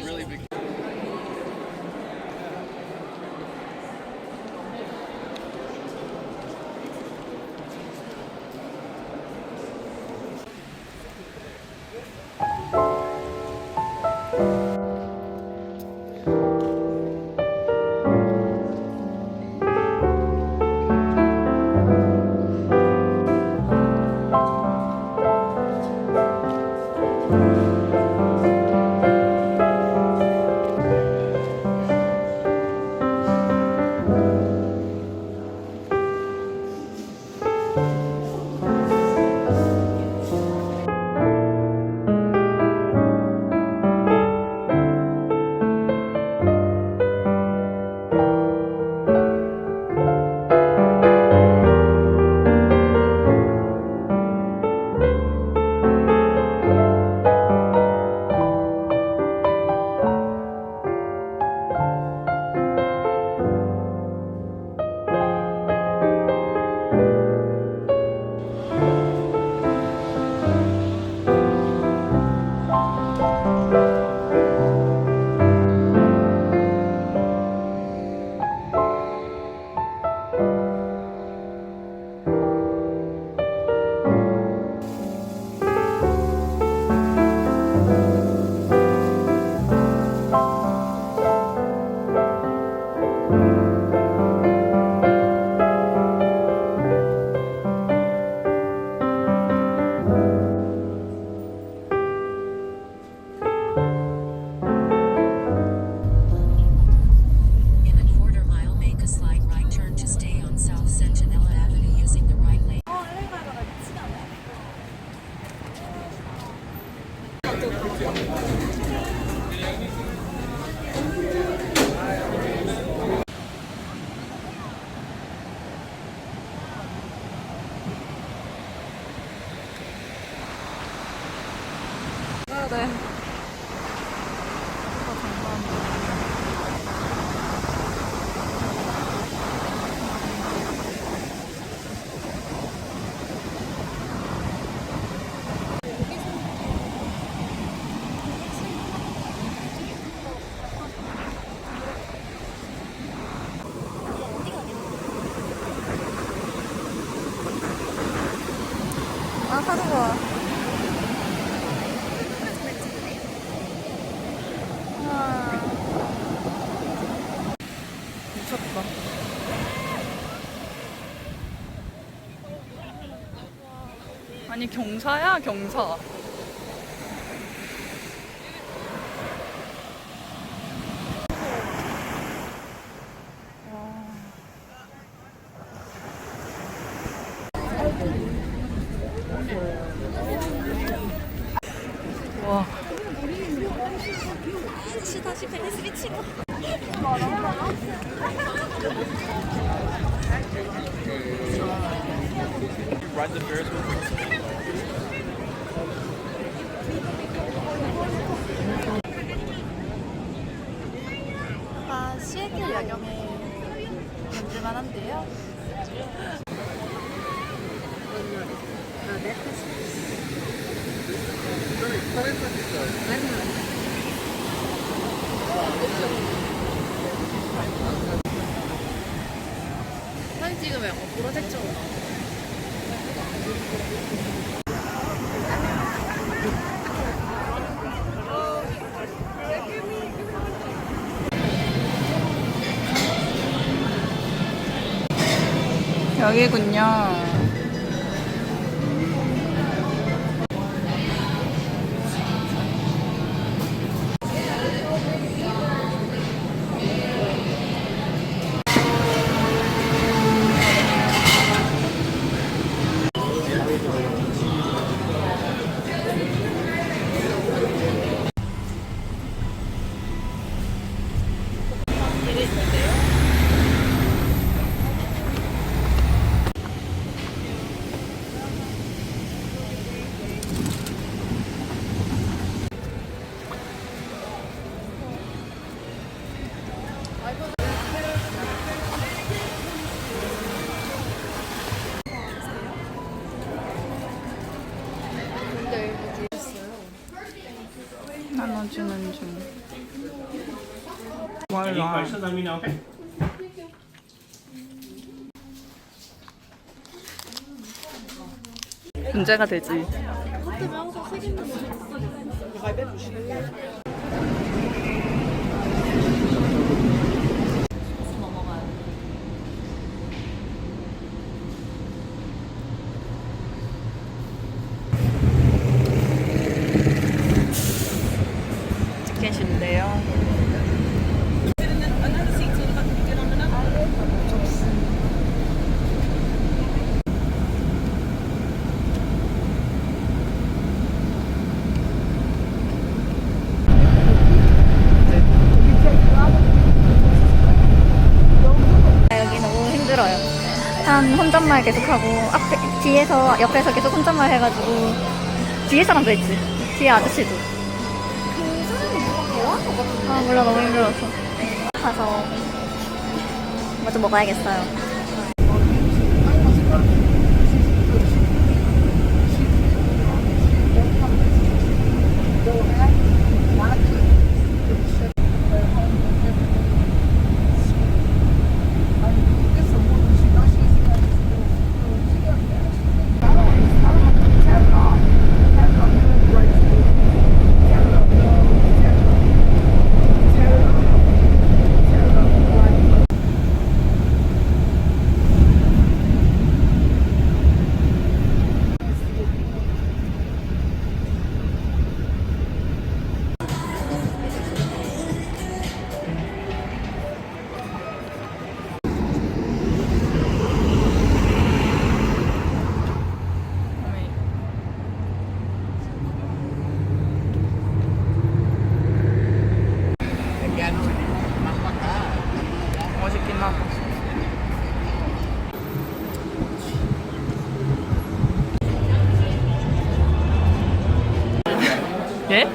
Really big. 네. 아, 하는 거야. 미쳤다. 아니, 경사야, 경사. 와. 다시 베니스 미치고. Ride the Ferris wheel. 아, 시애틀 야경에 만들만 한데요. 사진 찍으면 약간 보라색처럼 나와. 여기군요. 나눠주는 중. 몰라. 문제가 되지. 티켓인데요. 여기 너무 힘들어요. 한 혼잣말 계속하고 앞에 뒤에서 옆에서 계속 혼잣말 해가지고 뒤에 사람도 있지. 뒤에 아저씨도. 그 사람이 누가 대화한 것 같은데. 아 몰라 너무 힘들어서. 가서 뭐 좀 먹어야겠어요. 멋있긴 하고. 예?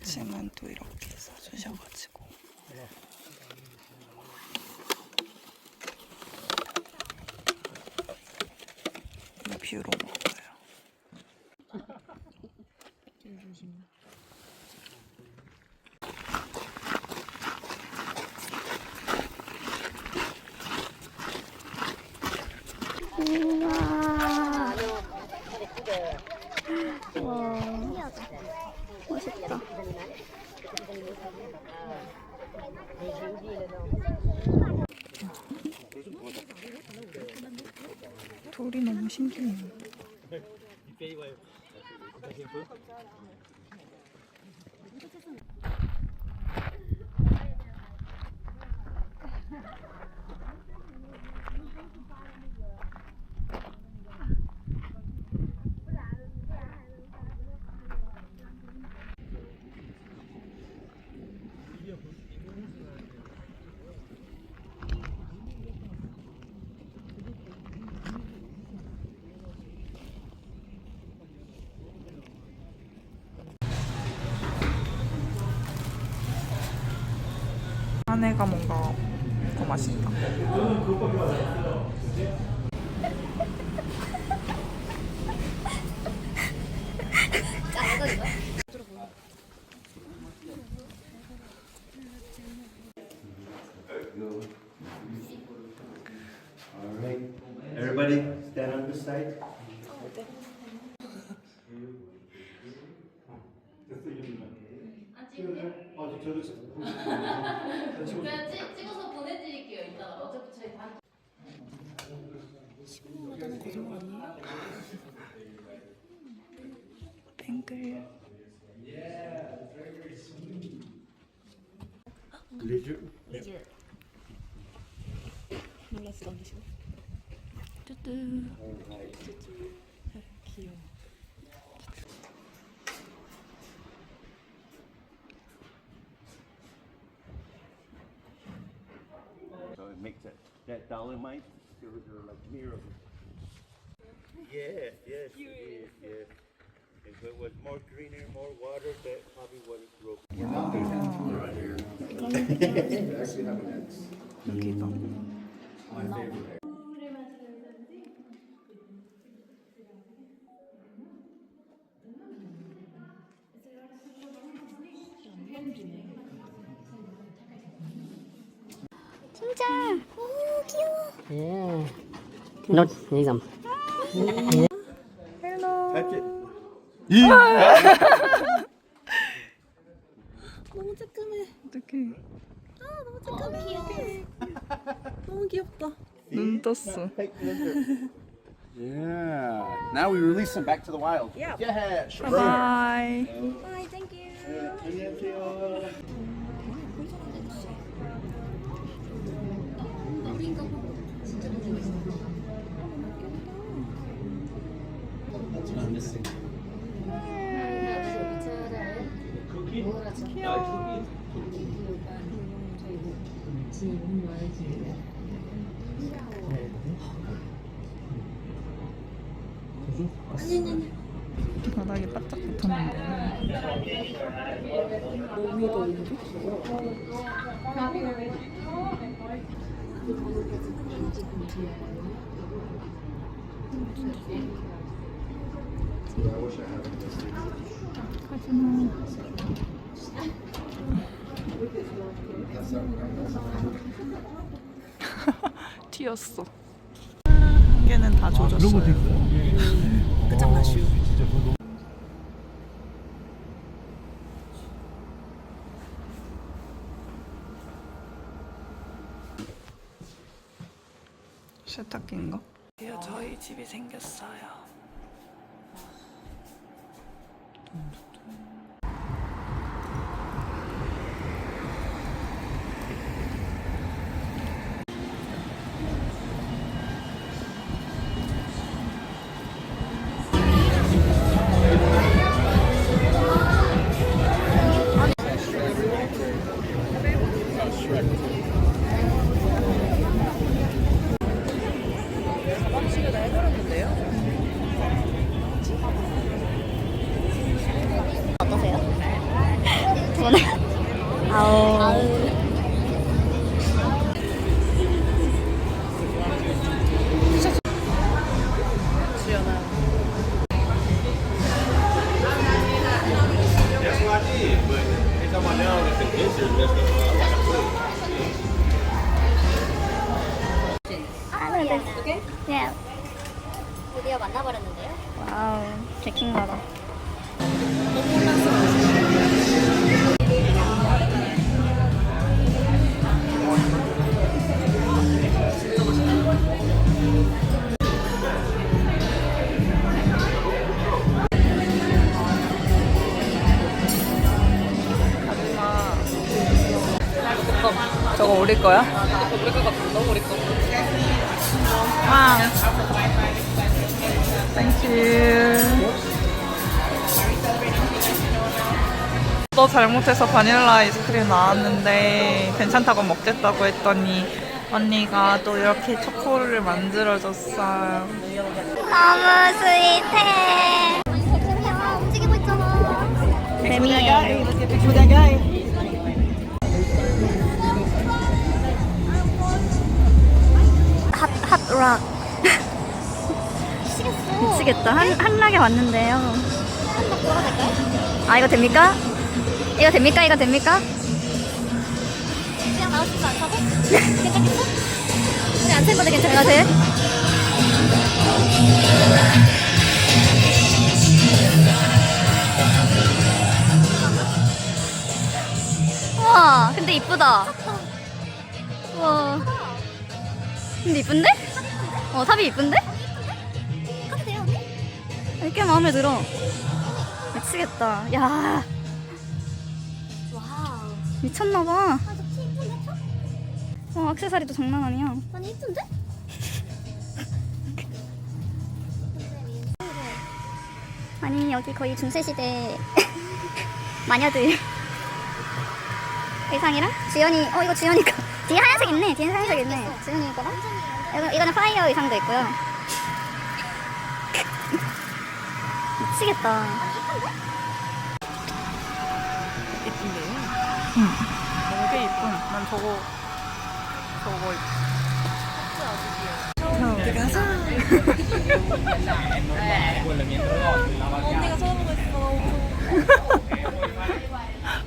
아침은 또 이렇게 써주셔가지고 뷰로 먹어요. 우와. 멋있다. 돌이 너무 신기해요. 안에가 뭔가 더 맛있다. All right. Everybody stand on this side. 찍어서 보내드릴게요. 이따가 어차피 저희 반. 뱅글. 몰랐어, 언니 지금. 뚜뚜. 귀여워. So it makes that dolomite, they're like mirrors. Yeah, yes, it is, yeah. If it was more greener, more water, that probably would have broken. 여기가. 진짜. 오 귀여워. Yeah. No, exam. Touch it. 너무 쬐끔해. 어떡해. 너무 쬐끔해. 너무 귀엽다. 눈 떴어. Yeah. Now we release them back to the wild. Yeah. Yeah. Sure. 바이. Bye, thank you. 안녕하세요. 바닥에 바짝 붙었는데. 몸이 더운데? 튀었어. 한 개는 다 조졌어요. 끝장나슈. 세탁기인가? 드디어 저희 집이 생겼어요. 어떠세요? 저는 아우. 네. 드디어 만나버렸는데요? 와우, 개킹나다. 저거 우리 거야? 우리 거 같은 거 우리 거. 와. 땡큐. 너 잘못해서 바닐라 아이스크림 나왔는데 괜찮다고 먹겠다고 했더니 언니가 또 이렇게 초코를 만들어줬어요. 너무 스윗해. 움직이고 있잖아. 뱀이에요. 미치겠다. 한락에 왔는데요. 한락 돌아도 될까요? 아, 이거 됩니까? 이거 됩니까? 이거 됩니까? 그냥 나올 수 있어 안 타고? 괜찮겠어? 근데 안 탈 건데 괜찮아, 돼? 와, 근데 이쁘다. 와. 근데 이쁜데? 탑이 이쁜데? 타도 돼요 언니? 꽤 마음에 들어. 미치겠다. 야, 와우. 미쳤나봐. 아 저 티 이쁜데 차? 액세서리도 장난 아니야. 아니 이쁜데? 아니, 여기 거의 중세시대 마녀들 의상이랑 주연이, 이거 주연이가. 뒤에 하얀색 있네. 뒤에 하얀색 있네. 주연이 거랑. 이거는 파이어 의상도 있고요. 미치겠다. 이쁜데요? 응. 너무 꽤 이쁜. 난 저거 언니가 처음 보겠어.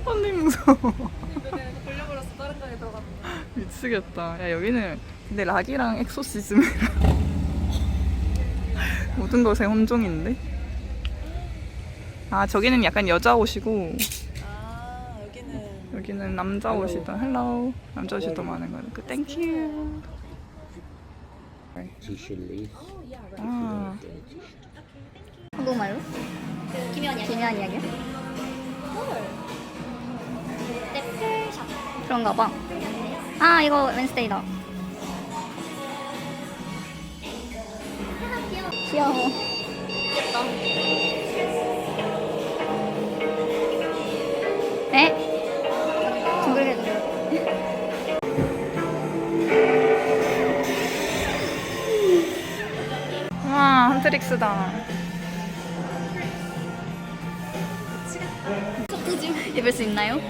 언니 무서워. 걸려버렸어. 다른 가게 들어갔는데. 미치겠다. 야, 여기는 근데 락이랑 엑소시즘이랑 모든 것에 혼종인데? 아, 저기는 약간 여자 옷이고 아 여기는 남자 옷이다. 헬로우. 남자 옷이 더 많은 거네. 땡큐. Usually. 아, 한국말로? 김연이 기묘한 이야기야? 넷플샵. 그런가 봐. 아, 이거 웬스데이다. 귀여워. 귀엽다. 에? 둥글게. 와, 헌트릭스다. 입을 수 있나요?